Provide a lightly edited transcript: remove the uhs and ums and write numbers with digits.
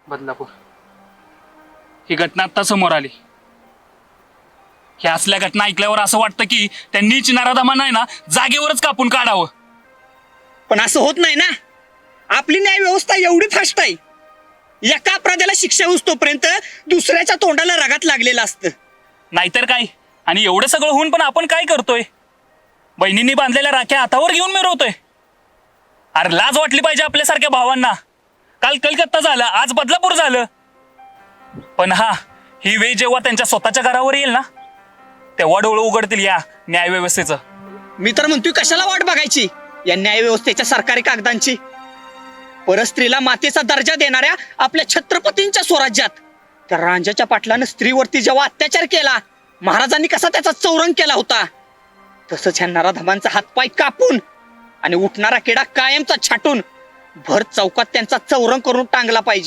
बदलापूर ही घटना आता समोर आली. ह्या असल्या घटना ऐकल्यावर असं वाटतं की त्यांनी नराधमांना आहे ना जागेवरच कापून काढावं. पण असं होत नाही ना. आपली न्याय व्यवस्था एवढी फास्ट आहे. एका अपराधाला शिक्षा होईस्तोपर्यंत दुसऱ्याच्या तोंडाला रगात लागलेलं असतं. नाहीतर काय. आणि एवढं सगळं होऊन पण आपण काय करतोय? बहिणींनी बांधलेल्या राख्या हातावर घेऊन मिरवतोय. अरे लाज वाटली पाहिजे आपल्यासारख्या भावांना. काल कलकत्ता झालं, आज बदलापूर झालं. पण हा, ही वेळ जेव्हा त्यांच्या स्वतःच्या घरावर येईल ना, तेव्हा डोळं उघडतील या न्यायव्यवस्थेचं. मी तर म्हणतोय कशाला वाट बघायची या न्याय व्यवस्थेच्या सरकारी कागदांची. परस्त्रीला मातेचा दर्जा देणाऱ्या आपल्या छत्रपतींच्या स्वराज्यात त्या रांजाच्या पाटलानं स्त्रीवरती जेव्हा अत्याचार केला, महाराजांनी कसा त्याचा चौरंग केला होता, तसंच ह्या नराधमांचा हातपाय कापून आणि उठणारा किडा कायमचा छाटून भर चौकात त्यांचा चौरंग करून टांगला पाहिजे.